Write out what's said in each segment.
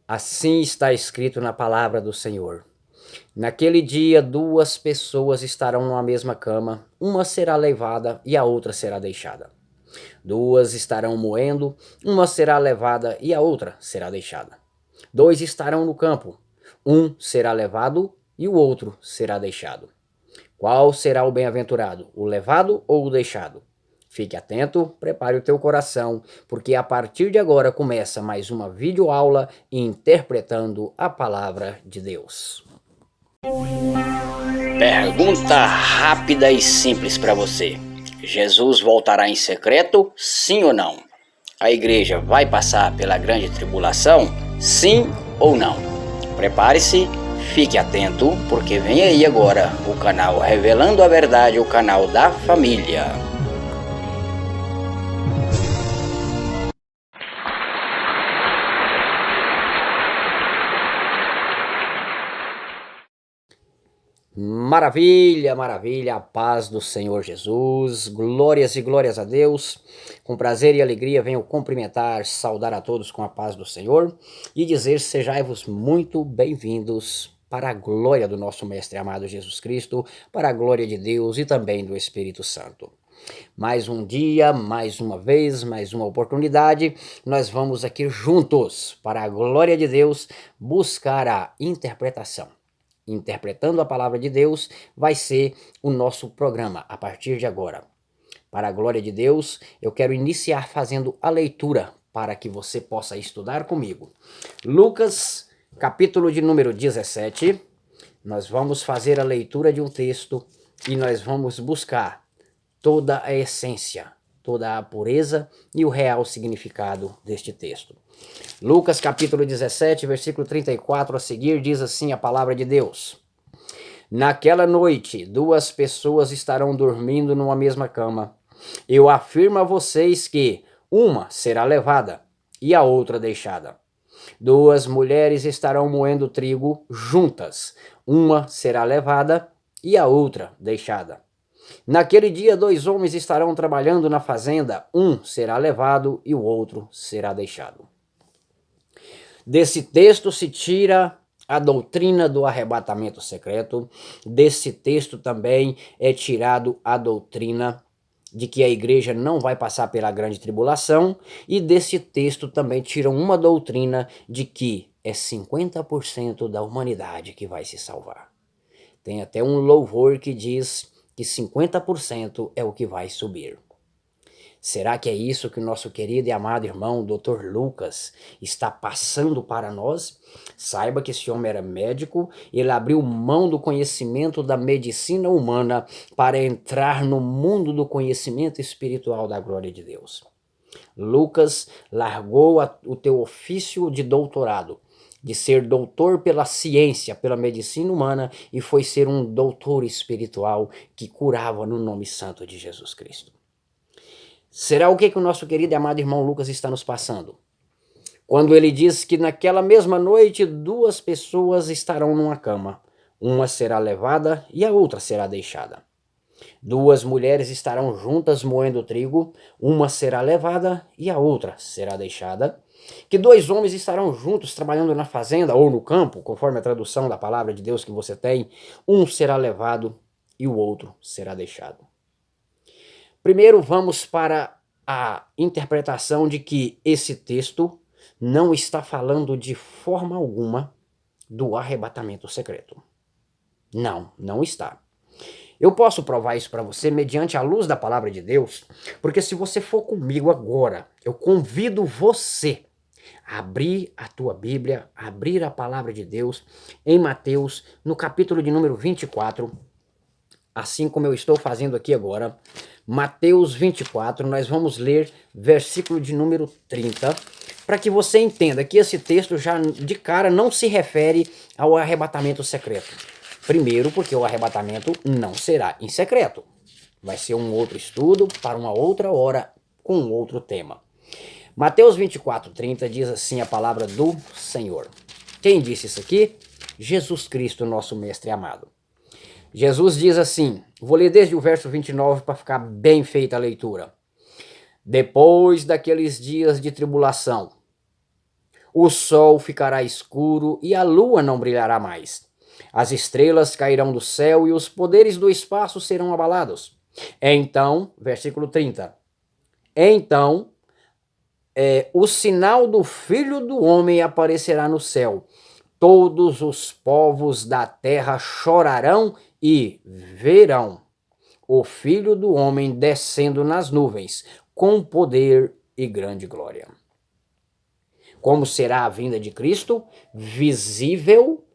Assim está escrito na palavra do Senhor. Naquele dia, duas pessoas estarão numa mesma cama, uma será levada e a outra será deixada. Duas estarão moendo, uma será levada e a outra será deixada. Dois estarão no campo, um será levado e o outro será deixado. Qual será o bem-aventurado, o levado ou o deixado? Fique atento, prepare o teu coração, porque a partir de agora começa mais uma videoaula interpretando a palavra de Deus. Pergunta rápida e simples para você. Jesus voltará em secreto, sim ou não? A igreja vai passar pela grande tribulação, sim ou não? Prepare-se, fique atento, porque vem aí agora o canal Revelando a Verdade, o canal da família. Maravilha, maravilha, a paz do Senhor Jesus, glórias e glórias a Deus. Com prazer e alegria venho cumprimentar, saudar a todos com a paz do Senhor e dizer: sejai-vos muito bem-vindos para a glória do nosso Mestre amado Jesus Cristo, para a glória de Deus e também do Espírito Santo. Mais um dia, mais uma vez, mais uma oportunidade, nós vamos aqui juntos, para a glória de Deus, buscar a interpretação. Interpretando a palavra de Deus vai ser o nosso programa a partir de agora. Para a glória de Deus, eu quero iniciar fazendo a leitura para que você possa estudar comigo. Lucas, capítulo de número 17, nós vamos fazer a leitura de um texto e nós vamos buscar toda a essência, toda a pureza e o real significado deste texto. Lucas capítulo 17, versículo 34 a seguir, diz assim a palavra de Deus: Naquela noite, duas pessoas estarão dormindo numa mesma cama. Eu afirmo a vocês que uma será levada e a outra deixada. Duas mulheres estarão moendo trigo juntas. Uma será levada e a outra deixada. Naquele dia, dois homens estarão trabalhando na fazenda. Um será levado e o outro será deixado. Desse texto se tira a doutrina do arrebatamento secreto. Desse texto também é tirado a doutrina de que a igreja não vai passar pela grande tribulação. E desse texto também tiram uma doutrina de que é 50% da humanidade que vai se salvar. Tem até um louvor que diz que 50% é o que vai subir. Será que é isso que o nosso querido e amado irmão, Dr. Lucas, está passando para nós? Saiba que esse homem era médico, ele abriu mão do conhecimento da medicina humana para entrar no mundo do conhecimento espiritual da glória de Deus. Lucas largou o teu ofício de doutorado, de ser doutor pela ciência, pela medicina humana, e foi ser um doutor espiritual que curava no nome santo de Jesus Cristo. Será o que o nosso querido e amado irmão Lucas está nos passando? Quando ele diz que naquela mesma noite duas pessoas estarão numa cama. Uma será levada e a outra será deixada. Duas mulheres estarão juntas moendo trigo. Uma será levada e a outra será deixada. Que dois homens estarão juntos trabalhando na fazenda ou no campo, conforme a tradução da palavra de Deus que você tem. Um será levado e o outro será deixado. Primeiro vamos para a interpretação de que esse texto não está falando de forma alguma do arrebatamento secreto. Não, não está. Eu posso provar isso para você mediante a luz da palavra de Deus, porque se você for comigo agora, eu convido você a abrir a tua Bíblia, abrir a palavra de Deus em Mateus, no capítulo de número 24, assim como eu estou fazendo aqui agora. Mateus 24, nós vamos ler versículo de número 30, para que você entenda que esse texto já de cara não se refere ao arrebatamento secreto. Primeiro, porque o arrebatamento não será em secreto. Vai ser um outro estudo para uma outra hora com um outro tema. Mateus 24, 30 diz assim a palavra do Senhor. Quem disse isso aqui? Jesus Cristo, nosso mestre amado. Jesus diz assim, vou ler desde o verso 29 para ficar bem feita a leitura. Depois daqueles dias de tribulação, O sol ficará escuro e a lua não brilhará mais. As estrelas cairão do céu e os poderes do espaço serão abalados. Então, versículo 30. Então, o sinal do Filho do Homem aparecerá no céu. Todos os povos da terra chorarão e verão o Filho do Homem descendo nas nuvens, com poder e grande glória. Como será a vinda de Cristo? Visível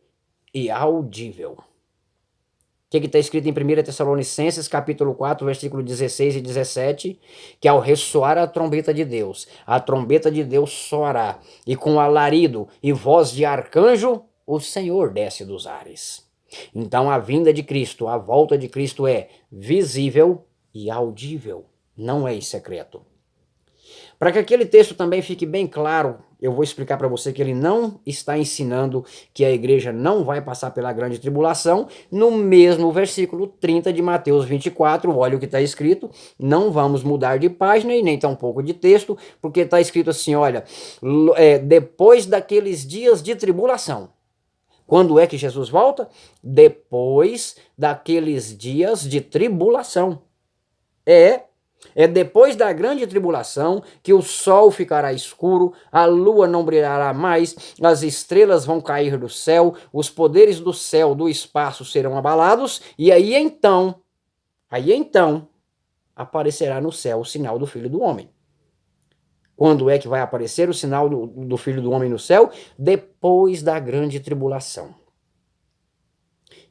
e audível. O que está escrito em 1 Tessalonicenses, capítulo 4, versículo 16 e 17, que ao ressoar a trombeta de Deus soará, e com alarido e voz de arcanjo, o Senhor desce dos ares. Então a vinda de Cristo, a volta de Cristo é visível e audível, não é em secreto. Para que aquele texto também fique bem claro, eu vou explicar para você que ele não está ensinando que a igreja não vai passar pela grande tribulação. No mesmo versículo 30 de Mateus 24, olha o que está escrito, não vamos mudar de página e nem tampouco de texto, porque está escrito assim, olha, depois daqueles dias de tribulação. Quando é que Jesus volta? Depois daqueles dias de tribulação. É depois da grande tribulação que o sol ficará escuro, a lua não brilhará mais, as estrelas vão cair do céu, os poderes do céu, do espaço serão abalados, e aí então, aparecerá no céu o sinal do Filho do Homem. Quando é que vai aparecer o sinal do Filho do Homem no céu? Depois da grande tribulação.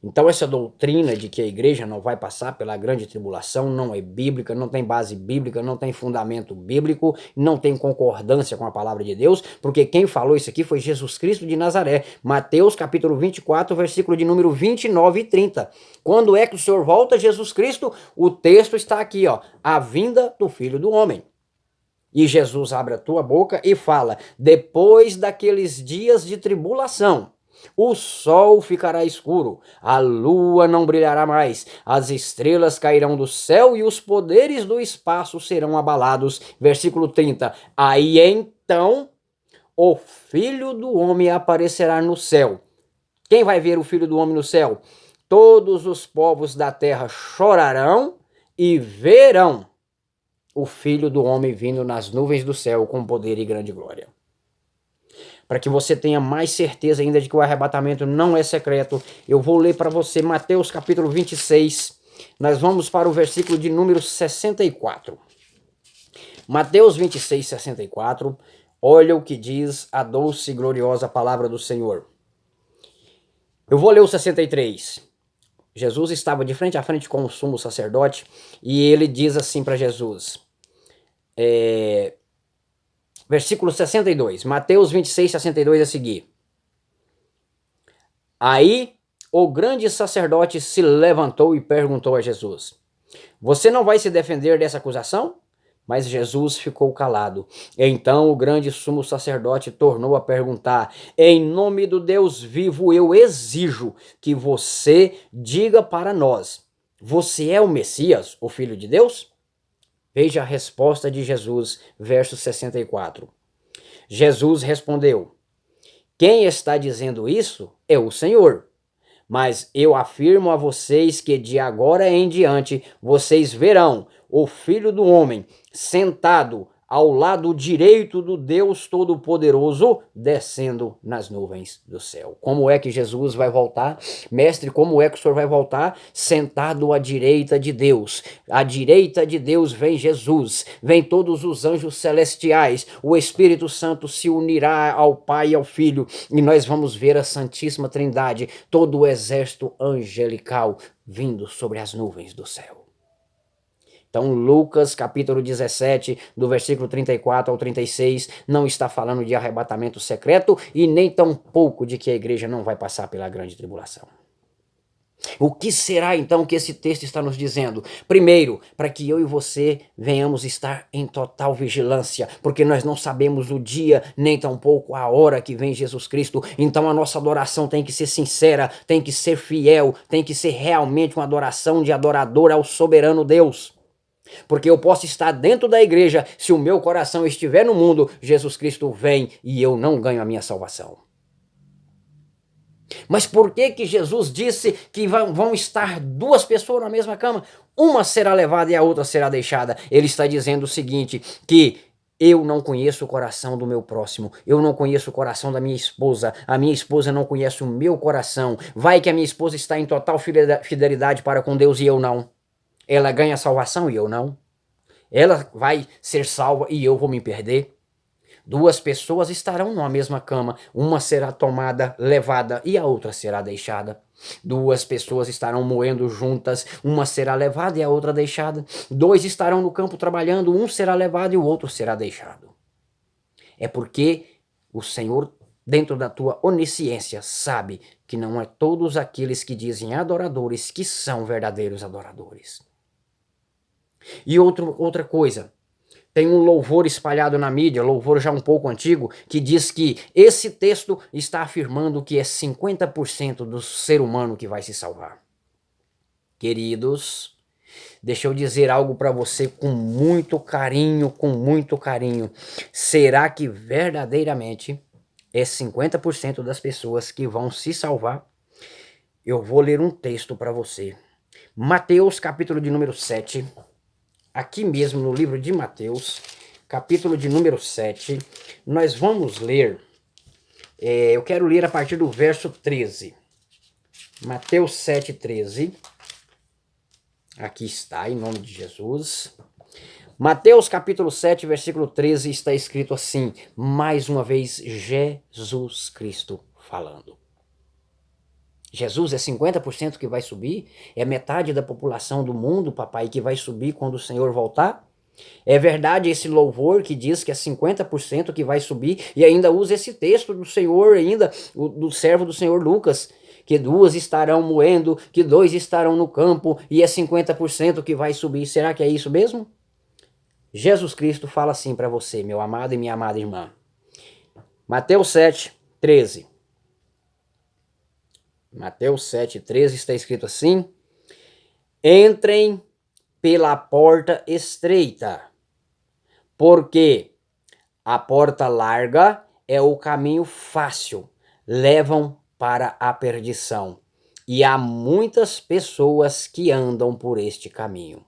Então essa doutrina de que a igreja não vai passar pela grande tribulação não é bíblica, não tem base bíblica, não tem fundamento bíblico, não tem concordância com a palavra de Deus, porque quem falou isso aqui foi Jesus Cristo de Nazaré. Mateus capítulo 24, versículo de número 29 e 30. Quando é que o Senhor volta, Jesus Cristo? O texto está aqui, ó, a vinda do Filho do Homem. E Jesus abre a tua boca e fala, depois daqueles dias de tribulação, o sol ficará escuro, a lua não brilhará mais, as estrelas cairão do céu e os poderes do espaço serão abalados. Versículo 30. Aí então o Filho do Homem aparecerá no céu. Quem vai ver o Filho do Homem no céu? Todos os povos da terra chorarão e verão o Filho do Homem vindo nas nuvens do céu com poder e grande glória. Para que você tenha mais certeza ainda de que o arrebatamento não é secreto, eu vou ler para você Mateus capítulo 26. Nós vamos para o versículo de número 64. Mateus 26, 64. Olha o que diz a doce e gloriosa palavra do Senhor. Eu vou ler o 63. Jesus estava de frente a frente com o sumo sacerdote e ele diz assim para Jesus. Versículo 62, Mateus 26, 62 a seguir. Aí o grande sacerdote se levantou e perguntou a Jesus, você não vai se defender dessa acusação? Mas Jesus ficou calado. Então o grande sumo sacerdote tornou a perguntar, em nome do Deus vivo eu exijo que você diga para nós, você é o Messias, o Filho de Deus? Veja a resposta de Jesus, verso 64. Jesus respondeu, quem está dizendo isso é o Senhor. Mas eu afirmo a vocês que de agora em diante vocês verão o Filho do Homem sentado ao lado direito do Deus Todo-Poderoso, descendo nas nuvens do céu. Como é que Jesus vai voltar? Mestre, como é que o Senhor vai voltar? Sentado à direita de Deus. À direita de Deus vem Jesus, vem todos os anjos celestiais, o Espírito Santo se unirá ao Pai e ao Filho, e nós vamos ver a Santíssima Trindade, todo o exército angelical vindo sobre as nuvens do céu. Então Lucas capítulo 17, do versículo 34 ao 36, não está falando de arrebatamento secreto e nem tampouco de que a igreja não vai passar pela grande tribulação. O que será então que esse texto está nos dizendo? Primeiro, para que eu e você venhamos estar em total vigilância, porque nós não sabemos o dia, nem tampouco a hora que vem Jesus Cristo. Então a nossa adoração tem que ser sincera, tem que ser fiel, tem que ser realmente uma adoração de adorador ao soberano Deus. Porque eu posso estar dentro da igreja, se o meu coração estiver no mundo, Jesus Cristo vem e eu não ganho a minha salvação. Mas por que que Jesus disse que vão estar duas pessoas na mesma cama? Uma será levada e a outra será deixada. Ele está dizendo o seguinte, que eu não conheço o coração do meu próximo, eu não conheço o coração da minha esposa, a minha esposa não conhece o meu coração. Vai que a minha esposa está em total fidelidade para com Deus e eu não. Ela ganha salvação e eu não. Ela vai ser salva e eu vou me perder. Duas pessoas estarão numa mesma cama, uma será tomada, levada e a outra será deixada. Duas pessoas estarão moendo juntas, uma será levada e a outra deixada. Dois estarão no campo trabalhando, um será levado e o outro será deixado. É porque o Senhor, dentro da tua onisciência, sabe que não é todos aqueles que dizem adoradores que são verdadeiros adoradores. E outra coisa, tem um louvor espalhado na mídia, louvor já um pouco antigo, que diz que esse texto está afirmando que é 50% do ser humano que vai se salvar. Queridos, deixa eu dizer algo para você com muito carinho, com muito carinho. Será que verdadeiramente é 50% das pessoas que vão se salvar? Eu vou ler um texto para você. Mateus, capítulo de número 7. Aqui mesmo no livro de Mateus, capítulo de número 7, nós vamos ler, eu quero ler a partir do verso 13. Mateus 7, 13. Aqui está, em nome de Jesus. Mateus capítulo 7, versículo 13, está escrito assim, mais uma vez, Jesus Cristo falando. Jesus é 50% que vai subir? É metade da população do mundo, papai, que vai subir quando o Senhor voltar? É verdade esse louvor que diz que é 50% que vai subir e ainda usa esse texto do Senhor ainda, do servo do Senhor Lucas, que duas estarão moendo, que dois estarão no campo e é 50% que vai subir. Será que é isso mesmo? Jesus Cristo fala assim para você, meu amado e minha amada irmã. Mateus 7, 13. Mateus 7,13 está escrito assim, entrem pela porta estreita, porque a porta larga é o caminho fácil, levam para a perdição, e há muitas pessoas que andam por este caminho.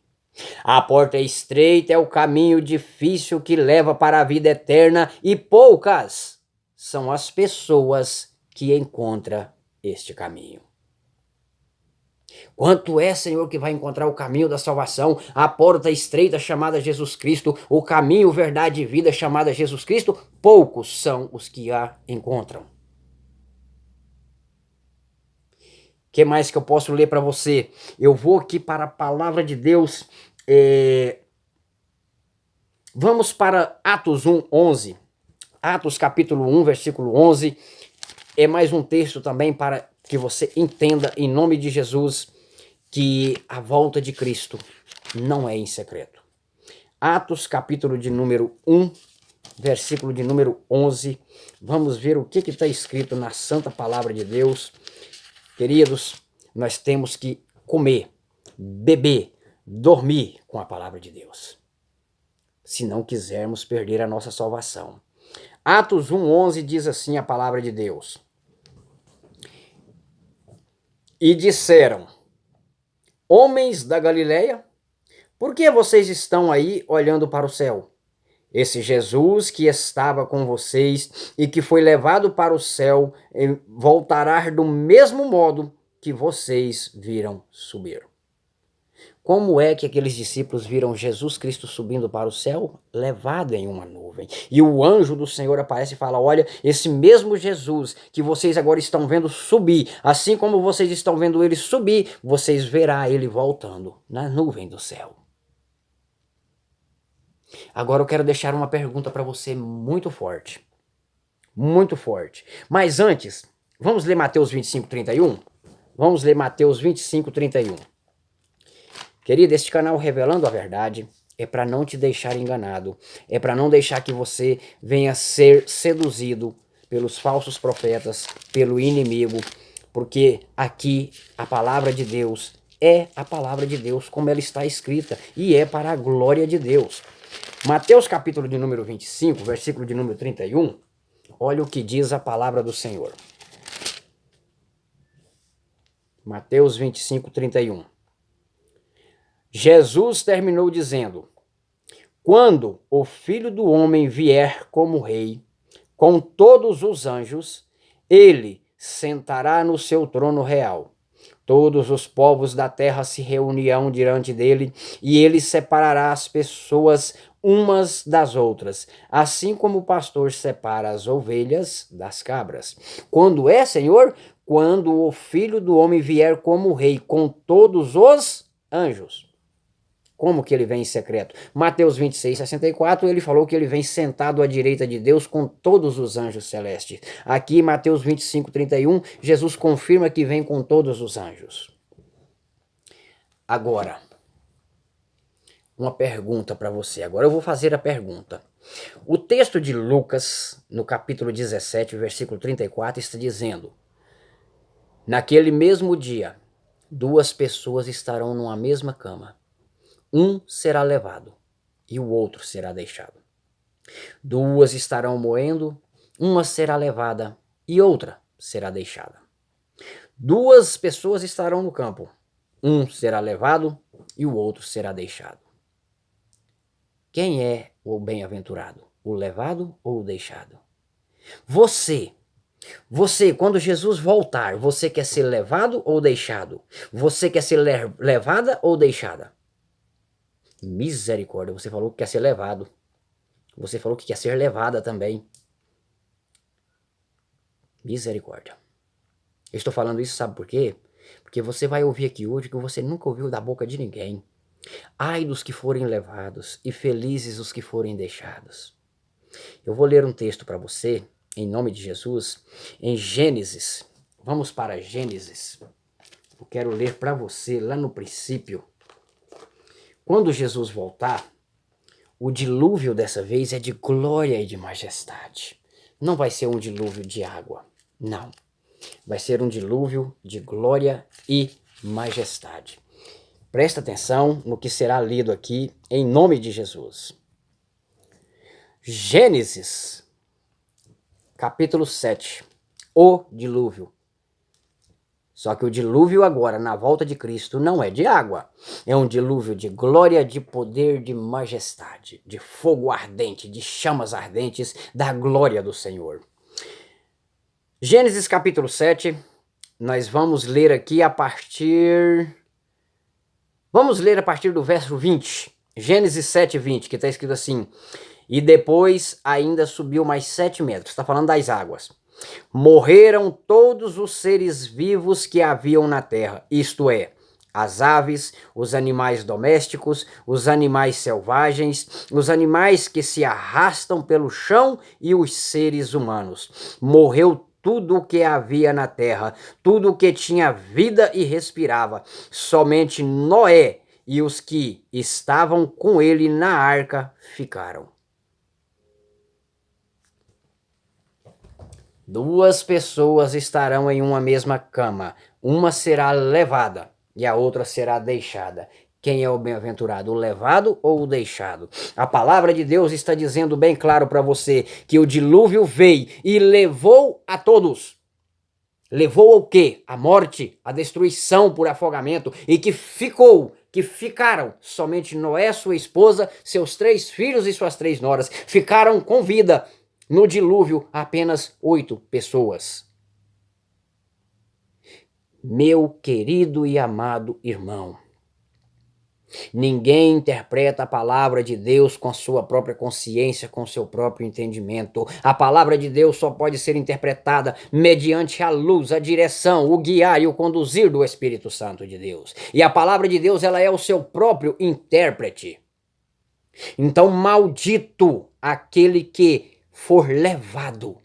A porta estreita é o caminho difícil que leva para a vida eterna, e poucas são as pessoas que encontram este caminho. Quanto é, Senhor, que vai encontrar o caminho da salvação, a porta estreita chamada Jesus Cristo, o caminho, verdade e vida chamada Jesus Cristo, poucos são os que a encontram. O que mais que eu posso ler para você? Eu vou aqui para a palavra de Deus. Vamos para Atos 1, 11. Atos capítulo 1, versículo 11. É mais um texto também para que você entenda, em nome de Jesus, que a volta de Cristo não é em secreto. Atos, capítulo de número 1, versículo de número 11. Vamos ver o que está escrito na santa palavra de Deus. Queridos, nós temos que comer, beber, dormir com a palavra de Deus, se não quisermos perder a nossa salvação. Atos 1:11 diz assim a palavra de Deus. E disseram, homens da Galileia, por que vocês estão aí olhando para o céu? Esse Jesus que estava com vocês e que foi levado para o céu voltará do mesmo modo que vocês viram subir. Como é que aqueles discípulos viram Jesus Cristo subindo para o céu? Levado em uma nuvem. E o anjo do Senhor aparece e fala, olha, esse mesmo Jesus que vocês agora estão vendo subir, assim como vocês estão vendo ele subir, vocês verá ele voltando na nuvem do céu. Agora eu quero deixar uma pergunta para você muito forte. Muito forte. Mas antes, vamos ler Mateus 25:31? Vamos ler Mateus 25:31. Querido, este canal Revelando a Verdade é para não te deixar enganado, é para não deixar que você venha ser seduzido pelos falsos profetas, pelo inimigo, porque aqui a palavra de Deus é a palavra de Deus, como ela está escrita, e é para a glória de Deus. Mateus capítulo de número 25, versículo de número 31, olha o que diz a palavra do Senhor. Mateus 25, 31. Jesus terminou dizendo: quando o Filho do Homem vier como rei, com todos os anjos, ele sentará no seu trono real. Todos os povos da terra se reunirão diante dele, e ele separará as pessoas umas das outras, assim como o pastor separa as ovelhas das cabras. Quando é, Senhor? Quando o Filho do Homem vier como rei, com todos os anjos. Como que ele vem em secreto? Mateus 26, 64, ele falou que ele vem sentado à direita de Deus com todos os anjos celestes. Aqui, Mateus 25, 31, Jesus confirma que vem com todos os anjos. Agora, uma pergunta para você. Agora eu vou fazer a pergunta. O texto de Lucas, no capítulo 17, versículo 34, está dizendo: naquele mesmo dia, 2 pessoas estarão numa mesma cama. Um será levado e o outro será deixado. 2 estarão moendo, uma será levada e outra será deixada. 2 pessoas estarão no campo, um será levado e o outro será deixado. Quem é o bem-aventurado? O levado ou o deixado? Você, quando Jesus voltar, você quer ser levado ou deixado? Você quer ser levada ou deixada? Misericórdia, você falou que quer ser levado. Você falou que quer ser levada também. Misericórdia. Eu estou falando isso, sabe por quê? Porque você vai ouvir aqui hoje que você nunca ouviu da boca de ninguém. Ai dos que forem levados e felizes os que forem deixados. Eu vou ler um texto para você, em nome de Jesus, em Gênesis. Vamos para Gênesis. Eu quero ler para você lá no princípio. Quando Jesus voltar, o dilúvio dessa vez é de glória e de majestade. Não vai ser um dilúvio de água, não. Vai ser um dilúvio de glória e majestade. Presta atenção no que será lido aqui, em nome de Jesus. Gênesis, capítulo 7, o dilúvio. Só que o dilúvio agora, na volta de Cristo, não é de água. É um dilúvio de glória, de poder, de majestade, de fogo ardente, de chamas ardentes da glória do Senhor. Gênesis capítulo 7, nós vamos ler aqui a partir... Vamos ler a partir do verso 20. Gênesis 7, 20, que está escrito assim: e depois ainda subiu mais 7 metros. Está falando das águas. Morreram todos os seres vivos que haviam na terra, isto é, as aves, os animais domésticos, os animais selvagens, os animais que se arrastam pelo chão e os seres humanos. Morreu tudo o que havia na terra, tudo o que tinha vida e respirava. Somente Noé e os que estavam com ele na arca ficaram. 2 pessoas estarão em uma mesma cama. Uma será levada e a outra será deixada. Quem é o bem-aventurado, o levado ou o deixado? A palavra de Deus está dizendo bem claro para você que o dilúvio veio e levou a todos. Levou ao quê? A morte, a destruição por afogamento, e que ficaram somente Noé, sua esposa, seus 3 filhos e suas 3 noras, ficaram com vida. No dilúvio, apenas 8 pessoas. Meu querido e amado irmão, ninguém interpreta a palavra de Deus com a sua própria consciência, com o seu próprio entendimento. A palavra de Deus só pode ser interpretada mediante a luz, a direção, o guiar e o conduzir do Espírito Santo de Deus. E a palavra de Deus, ela é o seu próprio intérprete. Então, maldito aquele que for levado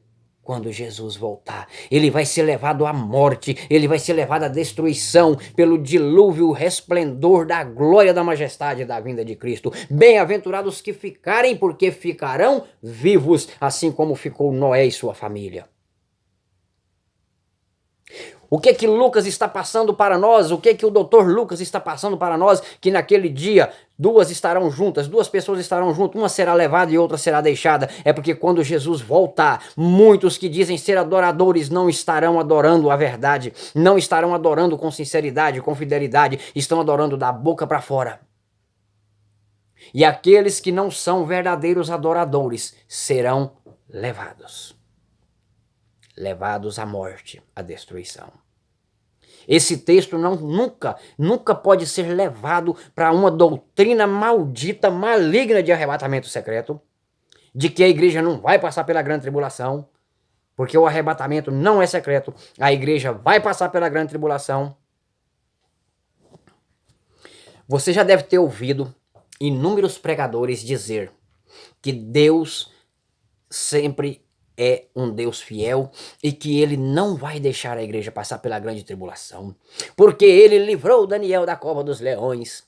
quando Jesus voltar. Ele vai ser levado à morte, ele vai ser levado à destruição pelo dilúvio, resplendor da glória, da majestade da vinda de Cristo. Bem-aventurados que ficarem, porque ficarão vivos, assim como ficou Noé e sua família. O que que Lucas está passando para nós? O que que o doutor Lucas está passando para nós? Que naquele dia duas estarão juntas, duas pessoas estarão juntas, uma será levada e outra será deixada. É porque quando Jesus voltar, muitos que dizem ser adoradores não estarão adorando a verdade, não estarão adorando com sinceridade, com fidelidade, estão adorando da boca para fora. E aqueles que não são verdadeiros adoradores serão levados à morte, à destruição. Esse texto nunca pode ser levado para uma doutrina maldita, maligna de arrebatamento secreto, de que a igreja não vai passar pela grande tribulação, porque o arrebatamento não é secreto, a igreja vai passar pela grande tribulação. Você já deve ter ouvido inúmeros pregadores dizer que Deus sempre é um Deus fiel e que ele não vai deixar a igreja passar pela grande tribulação, porque ele livrou Daniel da cova dos leões.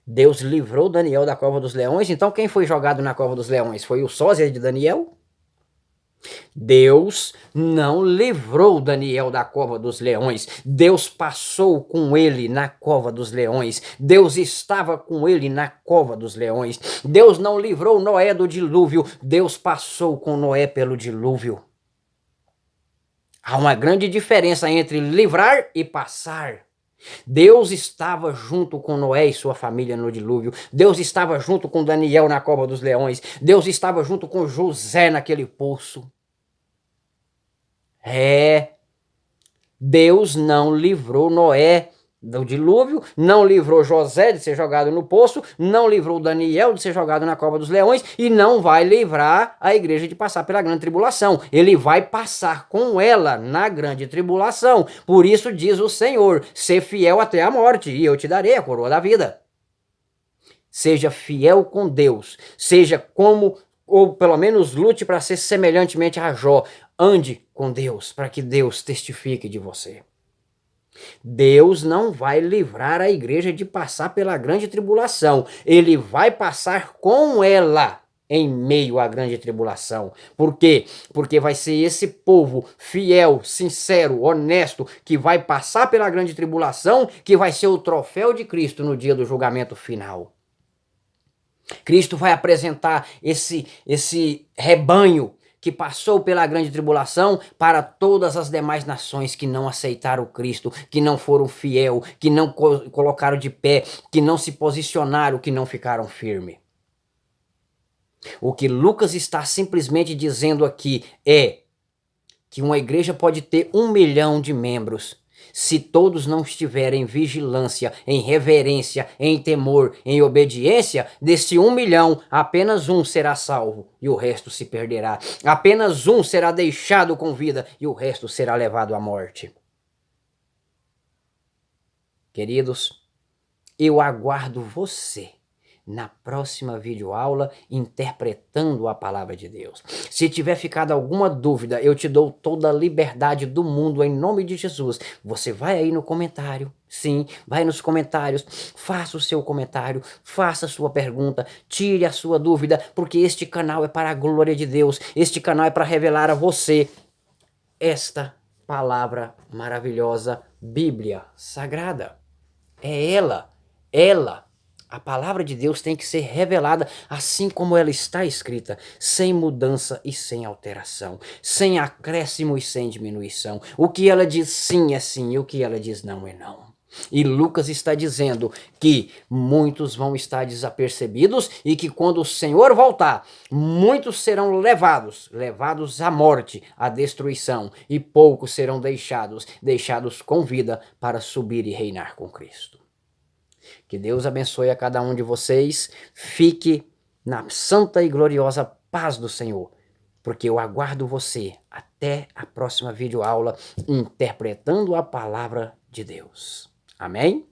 Deus livrou Daniel da cova dos leões, então quem foi jogado na cova dos leões? Foi o sósia de Daniel? Deus não livrou Daniel da cova dos leões. Deus passou com ele na cova dos leões. Deus estava com ele na cova dos leões. Deus não livrou Noé do dilúvio. Deus passou com Noé pelo dilúvio. Há uma grande diferença entre livrar e passar. Deus estava junto com Noé e sua família no dilúvio. Deus estava junto com Daniel na cova dos leões. Deus estava junto com José naquele poço. Deus não livrou Noé do dilúvio, não livrou José de ser jogado no poço, não livrou Daniel de ser jogado na cova dos leões e não vai livrar a igreja de passar pela grande tribulação. Ele vai passar com ela na grande tribulação. Por isso diz o Senhor: ser fiel até a morte e eu te darei a coroa da vida. Seja fiel com Deus, seja como, ou pelo menos lute para ser semelhantemente a Jó. Ande com Deus, para que Deus testifique de você. Deus não vai livrar a igreja de passar pela grande tribulação. Ele vai passar com ela em meio à grande tribulação. Por quê? Porque vai ser esse povo fiel, sincero, honesto, que vai passar pela grande tribulação, que vai ser o troféu de Cristo no dia do julgamento final. Cristo vai apresentar esse rebanho que passou pela grande tribulação para todas as demais nações que não aceitaram Cristo, que não foram fiel, que não colocaram de pé, que não se posicionaram, que não ficaram firmes. O que Lucas está simplesmente dizendo aqui é que uma igreja pode ter 1 milhão de membros. Se todos não estiverem em vigilância, em reverência, em temor, em obediência, desse 1 milhão, apenas um será salvo e o resto se perderá. Apenas um será deixado com vida e o resto será levado à morte. Queridos, eu aguardo você na próxima videoaula interpretando a palavra de Deus. Se tiver ficado alguma dúvida, eu te dou toda a liberdade do mundo em nome de Jesus. Você vai aí no comentário, sim, vai nos comentários, faça o seu comentário, faça a sua pergunta, tire a sua dúvida, porque este canal é para a glória de Deus, este canal é para revelar a você esta palavra maravilhosa, Bíblia Sagrada. É ela. A palavra de Deus tem que ser revelada assim como ela está escrita, sem mudança e sem alteração, sem acréscimo e sem diminuição. O que ela diz sim é sim e o que ela diz não é não. E Lucas está dizendo que muitos vão estar desapercebidos e que quando o Senhor voltar, muitos serão levados à morte, à destruição, e poucos serão deixados com vida para subir e reinar com Cristo. Que Deus abençoe a cada um de vocês. Fique na santa e gloriosa paz do Senhor, porque eu aguardo você até a próxima videoaula interpretando a palavra de Deus. Amém?